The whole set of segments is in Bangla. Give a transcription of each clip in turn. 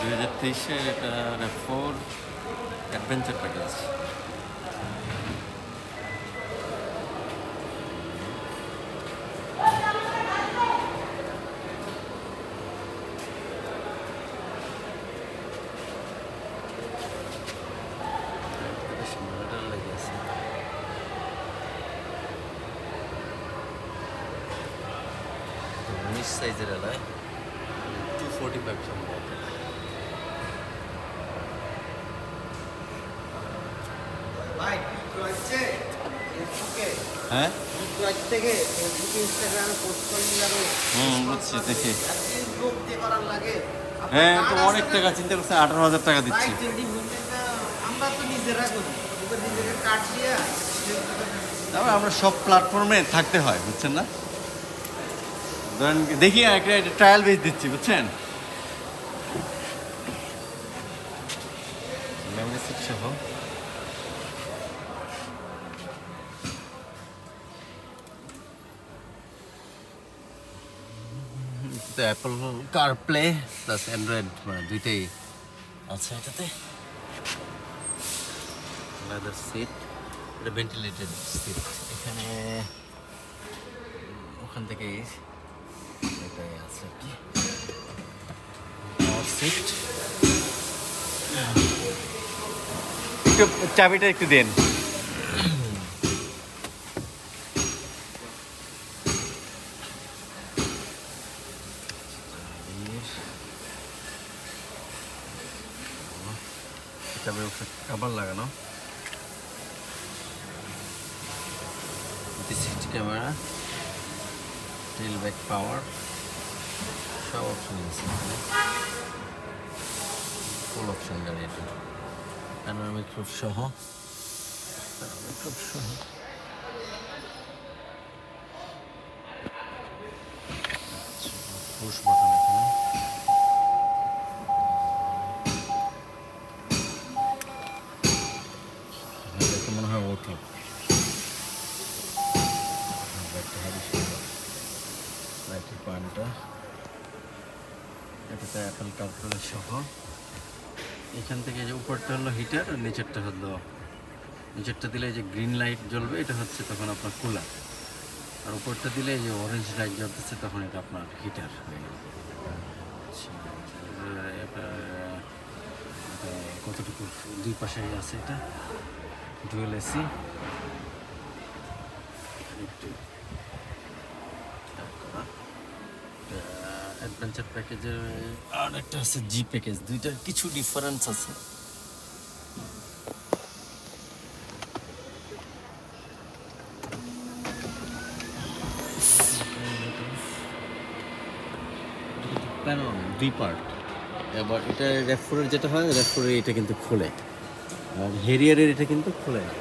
2023-এর এটা RAV4 অ্যাডভেঞ্চার প্যাকেজ। সাইজের এলায় 245 সম্ভবত। হ্যাঁ বুঝছি, দেখি। হ্যাঁ তো অনেক টাকা চিন্তা করছে, 18,000 টাকা দিচ্ছি। তবে আমরা সব প্ল্যাটফর্মে থাকতে হয়, বুঝছেন না? ধরেন দেখি একটা ট্রায়াল বেস দিচ্ছি, বুঝছেন? মেমরি সিট সহ অ্যাপল কারপ্লে প্লাস অ্যান্ড্রয়েড মানে দুইটাই আছে এটাতে। লেদার সিট, এটা ভেন্টিলেটেড সিট। এখানে ওখান থেকে এটাই আছে কি সিট। একটু চাবিটা একটু দেন। চাবির উপরে কভার লাগানো। সিসি ক্যামেরা, টেল ব্যাক পাওয়ার, সব অপশন আছে। ফুল অপশন গাড়ি এটা। প্যানোরামিক রুফ সহ, পুশ বাটন এখানে। দেখে মনে হয় ওঠো। পয়েন্টটা এটাতে অ্যাপল কারপ্লে সহ। এখান থেকে যে উপরটা হলো হিটার আর নিচেরটা হলো, নিচেরটা দিলে যে গ্রিন লাইট জ্বলবে এটা হচ্ছে তখন আপনার কুলার, আর উপরটা দিলে যে অরেঞ্জ লাইট জ্বলতেছে তখন এটা আপনার হিটার হয়ে গেল। কতটুকু দুই পাশে আছে, এটা ডুয়েল এসি। অ্যাডভেঞ্চার প্যাকেজের আর একটা আছে জি প্যাকেজ, দুইটার কিছু ডিফারেন্স আছে। দুই পার্ট। এবার এটা RAV4-এর যেটা হয়, RAV4-এর এটা কিন্তু খোলে, আর হেরিয়ারের এটা কিন্তু খোলে না।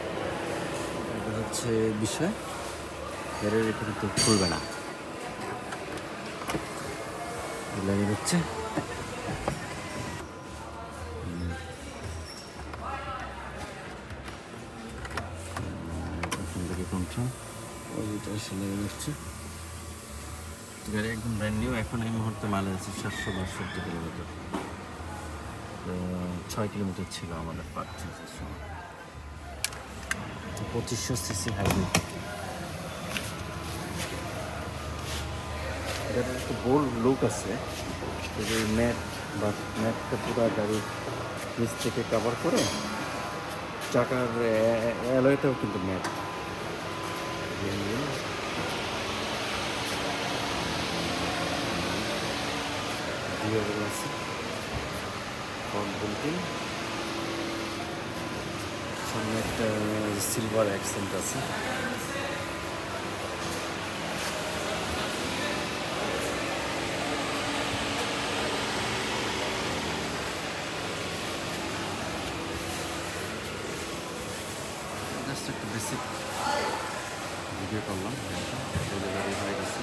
এটা হচ্ছে বিষয়, হেরিয়ারের এটা কিন্তু খুলবে না। লাগিয়ে দিচ্ছে কন্ট্রোল, ওইটা লাগিয়ে দিচ্ছে। গাড়ি একদম ব্র্যান্ড নিউ। এখন এই মুহূর্তে মাইলেজ আছে 762 কিলোমিটার। 6 কিলোমিটার ছিল আমাদের পারচেজের সময়। 2500 সিসি হাইব্রিড। এটার একটু বোল্ড লুক আছে। ম্যাট বা ম্যাটটা পুরো গাড়ির নিচ থেকে কভার করে, চাকার অ্যালয়টাও কিন্তু ম্যাট। আছে ফ্রন্ট বুলটিং, সামনে একটা সিলভার অ্যাকসেন্ট আছে। জাস্ট একটা বেসিক ভিডিও করলাম, ডেলিভারি হয়ে গেছে,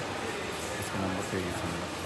আজকে নাম্বার পেয়ে গেছি আমরা।